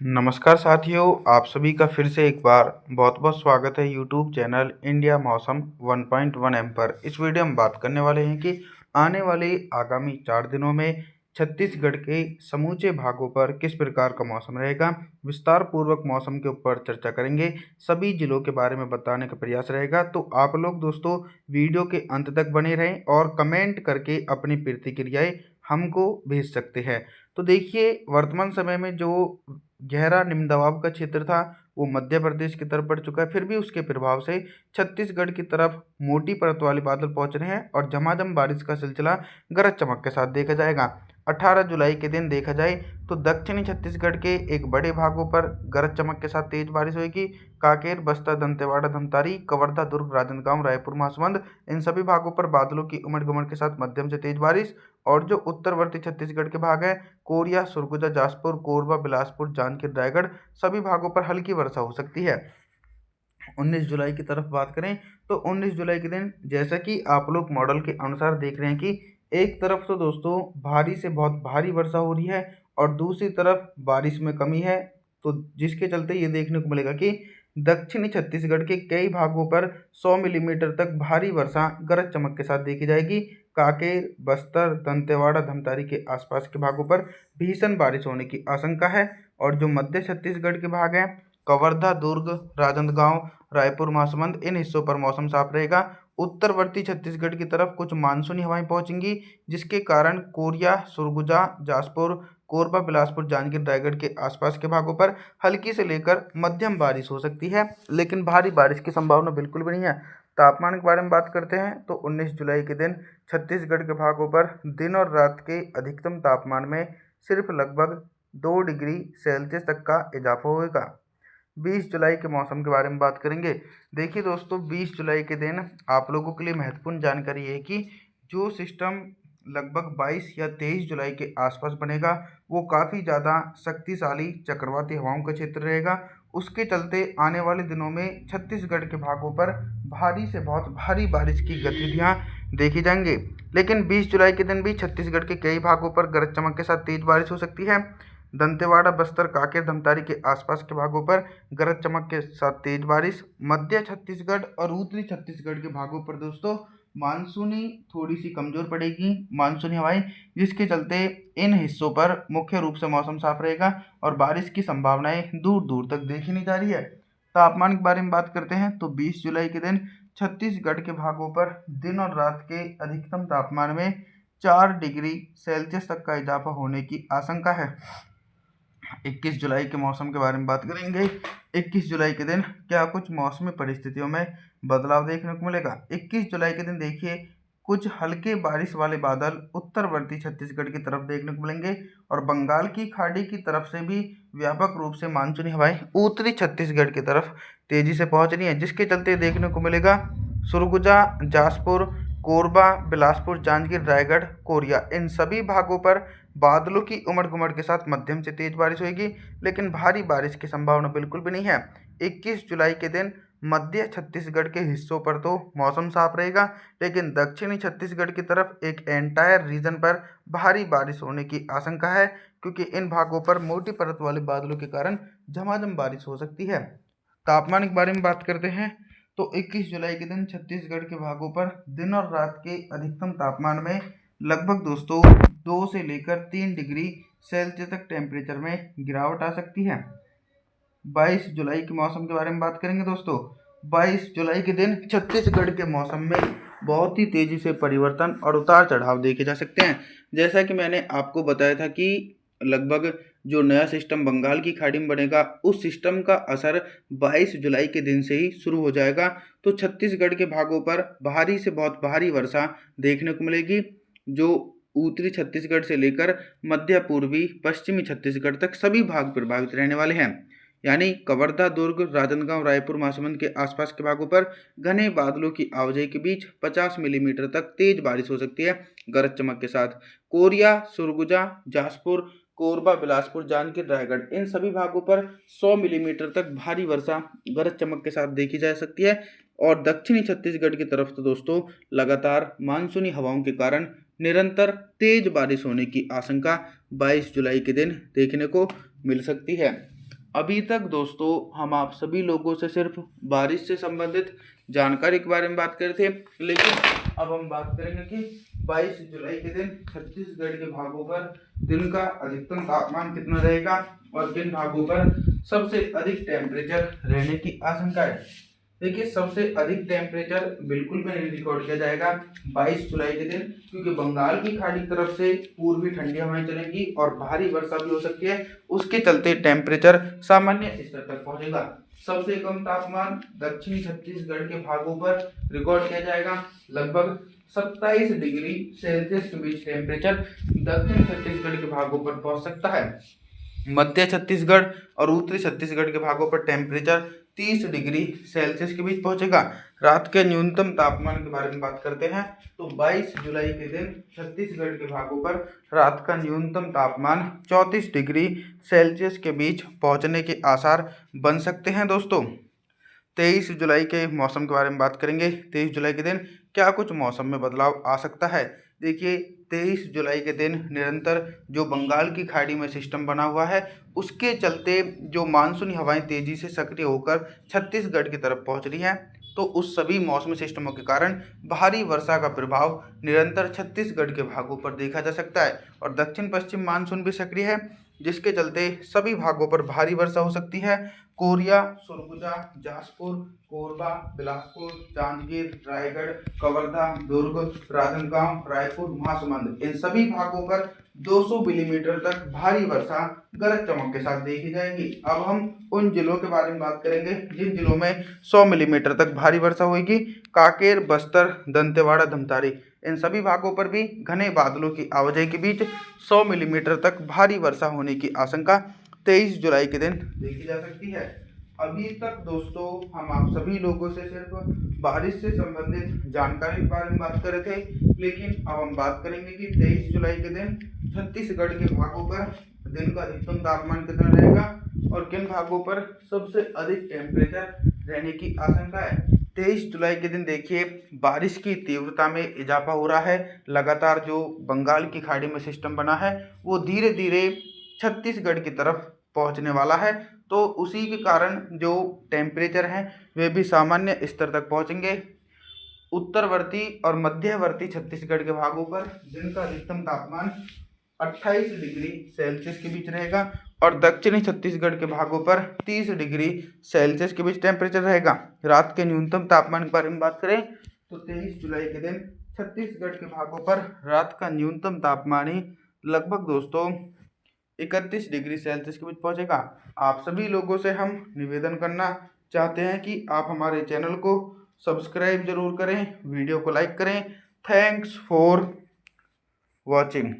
नमस्कार साथियों, आप सभी का फिर से एक बार बहुत बहुत स्वागत है यूट्यूब चैनल इंडिया मौसम 1.1 एम पर। इस वीडियो में बात करने वाले हैं कि आने वाले आगामी 4 दिनों में छत्तीसगढ़ के समूचे भागों पर किस प्रकार का मौसम रहेगा। विस्तार पूर्वक मौसम के ऊपर चर्चा करेंगे, सभी जिलों के बारे में बताने का प्रयास रहेगा। तो आप लोग दोस्तों वीडियो के अंत तक बने रहें और कमेंट करके अपनी प्रतिक्रियाएं हमको भेज सकते हैं। तो देखिए, वर्तमान समय में जो गहरा निम्न दबाव का क्षेत्र था वो मध्य प्रदेश की तरफ बढ़ चुका है। फिर भी उसके प्रभाव से छत्तीसगढ़ की तरफ मोटी परत वाले बादल पहुंच रहे हैं और झमाझम बारिश का सिलसिला गरज चमक के साथ देखा जाएगा। 18 जुलाई के दिन देखा जाए तो दक्षिणी छत्तीसगढ़ के एक बड़े भागों पर गरज चमक के साथ तेज बारिश होगी। कांकेर, बस्तर, दंतेवाड़ा, धमतारी, कवर्धा, दुर्ग, राजनांदगांव, रायपुर, महासमुंद इन सभी भागों पर बादलों की उमड़ घुमड़ के साथ मध्यम से तेज बारिश। और जो उत्तरवर्ती छत्तीसगढ़ के भाग हैं, कोरिया, सरगुजा, जासपुर, कोरबा, बिलासपुर, जांजगीर, रायगढ़ सभी भागों पर हल्की वर्षा हो सकती है। 19 जुलाई की तरफ बात करें तो 19 जुलाई के दिन जैसा कि आप लोग मॉडल के अनुसार देख रहे हैं कि एक तरफ तो दोस्तों भारी से बहुत भारी वर्षा हो रही है और दूसरी तरफ बारिश में कमी है। तो जिसके चलते ये देखने को मिलेगा कि दक्षिणी छत्तीसगढ़ के कई भागों पर 100 मिलीमीटर तक भारी वर्षा गरज चमक के साथ देखी जाएगी। कांकेर, बस्तर, दंतेवाड़ा, धमतारी के आसपास के भागों पर भीषण बारिश होने की आशंका है। और जो मध्य छत्तीसगढ़ के भाग हैं, कवर्धा, दुर्ग, राजनांदगांव, रायपुर, महासमुंद इन हिस्सों पर मौसम साफ रहेगा। उत्तरवर्ती छत्तीसगढ़ की तरफ कुछ मानसूनी हवाएं पहुंचेंगी, जिसके कारण कोरिया, सुरगुजा, जासपुर, कोरबा, बिलासपुर, जांजगीर, रायगढ़ के आसपास के भागों पर हल्की से लेकर मध्यम बारिश हो सकती है, लेकिन भारी बारिश की संभावना बिल्कुल भी नहीं है। तापमान के बारे में बात करते हैं तो 19 जुलाई के दिन छत्तीसगढ़ के भागों पर दिन और रात के अधिकतम तापमान में सिर्फ लगभग 2 डिग्री सेल्सियस तक का इजाफा होगा। 20 जुलाई के मौसम के बारे में बात करेंगे। देखिए दोस्तों, 20 जुलाई के दिन आप लोगों के लिए महत्वपूर्ण जानकारी है कि जो सिस्टम लगभग 22 या 23 जुलाई के आसपास बनेगा वो काफ़ी ज़्यादा शक्तिशाली चक्रवाती हवाओं का क्षेत्र रहेगा। उसके चलते आने वाले दिनों में छत्तीसगढ़ के भागों पर भारी से बहुत भारी बारिश की गतिविधियां देखी जाएंगी। लेकिन 20 जुलाई के दिन भी छत्तीसगढ़ के कई भागों पर गरज चमक के साथ तेज बारिश हो सकती है। दंतेवाड़ा, बस्तर, कांकेर, धमतारी के आसपास के भागों पर गरज चमक के साथ तेज बारिश। मध्य छत्तीसगढ़ और उत्तरी छत्तीसगढ़ के भागों पर दोस्तों मानसूनी थोड़ी सी कमजोर पड़ेगी, मानसूनी हवाएं, जिसके चलते इन हिस्सों पर मुख्य रूप से मौसम साफ रहेगा और बारिश की संभावनाएं दूर दूर तक देखी नहीं जा रही है। तापमान के बारे में बात करते हैं तो 20 जुलाई के दिन छत्तीसगढ़ के भागों पर दिन और रात के अधिकतम तापमान में 4 डिग्री सेल्सियस तक का इजाफा होने की आशंका है। 21 जुलाई के मौसम के बारे में बात करेंगे। 21 जुलाई के दिन क्या कुछ मौसमी परिस्थितियों में बदलाव देखने को मिलेगा। 21 जुलाई के दिन देखिए कुछ हल्के बारिश वाले बादल उत्तरवर्ती छत्तीसगढ़ की तरफ देखने को मिलेंगे और बंगाल की खाड़ी की तरफ से भी व्यापक रूप से मानसूनी हवाएं उत्तरी छत्तीसगढ़ की तरफ तेजी से पहुंच रही हैं, जिसके चलते देखने को मिलेगा सुरगुजा, जासपुर, कोरबा, बिलासपुर, जांजगीर, रायगढ़, कोरिया इन सभी भागों पर बादलों की उमड़ घुमड़ के साथ मध्यम से तेज बारिश होगी, लेकिन भारी बारिश की संभावना बिल्कुल भी नहीं है। 21 जुलाई के दिन मध्य छत्तीसगढ़ के हिस्सों पर तो मौसम साफ रहेगा, लेकिन दक्षिणी छत्तीसगढ़ की तरफ एक एंटायर रीजन पर भारी बारिश होने की आशंका है, क्योंकि इन भागों पर मोटी परत वाले बादलों के कारण झमाझम बारिश हो सकती है। तापमान के बारे में बात करते हैं तो 21 जुलाई के दिन छत्तीसगढ़ के भागों पर दिन और रात के अधिकतम तापमान में लगभग दोस्तों 2 से लेकर 3 डिग्री सेल्सियस तक टेम्परेचर में गिरावट आ सकती है। 22 जुलाई के मौसम के बारे में बात करेंगे दोस्तों। 22 जुलाई के दिन छत्तीसगढ़ के मौसम में बहुत ही तेजी से परिवर्तन और उतार चढ़ाव देखे जा सकते हैं। जैसा कि मैंने आपको बताया था कि लगभग जो नया सिस्टम बंगाल की खाड़ी में बनेगा उस सिस्टम का असर 22 जुलाई के दिन से ही शुरू हो जाएगा। तो छत्तीसगढ़ के भागों पर भारी से बहुत भारी वर्षा देखने को मिलेगी, जो उत्तरी छत्तीसगढ़ से लेकर मध्य पूर्वी पश्चिमी छत्तीसगढ़ तक सभी भाग प्रभावित रहने वाले हैं। यानी कवर्धा, दुर्ग, राजनांदगांव, रायपुर, महासमुंद के आसपास के भागों पर घने बादलों की आवाजाही के बीच 50 मिलीमीटर तक तेज बारिश हो सकती है गरज चमक के साथ। कोरिया, सुरगुजा, जासपुर, कोरबा, बिलासपुर, जांजगीर, रायगढ़ इन सभी भागों पर 100 मिलीमीटर तक भारी वर्षा गरज चमक के साथ देखी जा सकती है। और दक्षिणी छत्तीसगढ़ की तरफ तो दोस्तों लगातार मानसूनी हवाओं के कारण निरंतर तेज बारिश होने की आशंका 22 जुलाई के दिन देखने को मिल सकती है। अभी तक दोस्तों हम आप सभी लोगों से सिर्फ बारिश से संबंधित जानकारी के बारे में बात कर रहे थे, लेकिन अब हम बात करेंगे कि 22 जुलाई के दिन छत्तीसगढ़ के भागों पर दिन का अधिकतम तापमान कितना रहेगा और किन भागों पर सबसे अधिक टेम्परेचर रहने की आशंका है। देखिए, सबसे अधिक टेम्परेचर बिल्कुल भी नहीं रिकॉर्ड किया जाएगा 22 जुलाई के दिन, क्योंकि बंगाल की खाड़ी की तरफ से पूर्वी ठंडी हवाएं चलेंगी और भारी वर्षा भी हो सकती है। उसके चलते टेम्परेचर सामान्य स्तर तक पहुंचेगा। सबसे कम तापमान दक्षिणी छत्तीसगढ़ के भागों पर रिकॉर्ड किया जाएगा। लगभग 27 डिग्री सेल्सियस के बीच टेम्परेचर दक्षिण छत्तीसगढ़ के भागों पर पहुंच सकता है। मध्य छत्तीसगढ़ और उत्तरी छत्तीसगढ़ के भागों पर टेम्परेचर 30 डिग्री सेल्सियस के बीच पहुंचेगा। रात के न्यूनतम तापमान के बारे में बात करते हैं तो 22 जुलाई के दिन छत्तीसगढ़ के भागों पर रात का न्यूनतम तापमान 34 डिग्री सेल्सियस के बीच पहुंचने के आसार बन सकते हैं। दोस्तों, 23 जुलाई के मौसम के बारे में बात करेंगे। 23 जुलाई के दिन क्या कुछ मौसम में बदलाव आ सकता है। देखिए, 23 जुलाई के दिन निरंतर जो बंगाल की खाड़ी में सिस्टम बना हुआ है, उसके चलते जो मानसूनी हवाएं तेज़ी से सक्रिय होकर छत्तीसगढ़ की तरफ पहुंच रही हैं, तो उस सभी मौसमी सिस्टमों के कारण भारी वर्षा का प्रभाव निरंतर छत्तीसगढ़ के भागों पर देखा जा सकता है और दक्षिण पश्चिम मानसून भी सक्रिय है, जिसके चलते सभी भागों पर भारी वर्षा हो सकती है। कोरिया, सरगुजा, जाजपुर, कोरबा, बिलासपुर, जांजगीर, रायगढ़, कवर्धा, दुर्ग, राजनांदगांव, रायपुर, महासमुंद, इन सभी भागों पर 200 मिलीमीटर तक भारी वर्षा गरज चमक के साथ देखी जाएगी। अब हम उन जिलों के बारे में बात करेंगे जिन जिलों में 100 मिलीमीटर तक भारी वर्षा होगी। कांकेर, बस्तर, दंतेवाड़ा, धमतारी, इन सभी भागों पर भी घने बादलों की आवाजाही के बीच 100 मिलीमीटर तक भारी वर्षा होने की आशंका 23 जुलाई के दिन देखी जा सकती है। अभी तक दोस्तों हम आप सभी लोगों से सिर्फ बारिश से संबंधित जानकारी के बारे में बात कर रहे थे, लेकिन अब हम बात करेंगे कि 23 जुलाई के दिन छत्तीसगढ़ के भागों पर दिन का अधिकतम तापमान कितना रहेगा और किन भागों पर सबसे अधिक टेम्परेचर रहने की आशंका है। 23 जुलाई के दिन देखिए, बारिश की तीव्रता में इजाफा हो रहा है। लगातार जो बंगाल की खाड़ी में सिस्टम बना है, वो धीरे धीरे छत्तीसगढ़ की तरफ पहुंचने वाला है, तो उसी के कारण जो टेम्परेचर हैं वे भी सामान्य स्तर तक पहुंचेंगे। उत्तरवर्ती और मध्यवर्ती छत्तीसगढ़ के भागों पर दिन का अधिकतम तापमान 28 डिग्री सेल्सियस के बीच रहेगा और दक्षिणी छत्तीसगढ़ के भागों पर 30 डिग्री सेल्सियस के बीच टेम्परेचर रहेगा। रात के न्यूनतम तापमान के बारे में बात करें तो 23 जुलाई के दिन छत्तीसगढ़ के भागों पर रात का न्यूनतम तापमान ही लगभग दोस्तों 31 डिग्री सेल्सियस के बीच पहुंचेगा। आप सभी लोगों से हम निवेदन करना चाहते हैं कि आप हमारे चैनल को सब्सक्राइब जरूर करें, वीडियो को लाइक करें। Thanks for watching.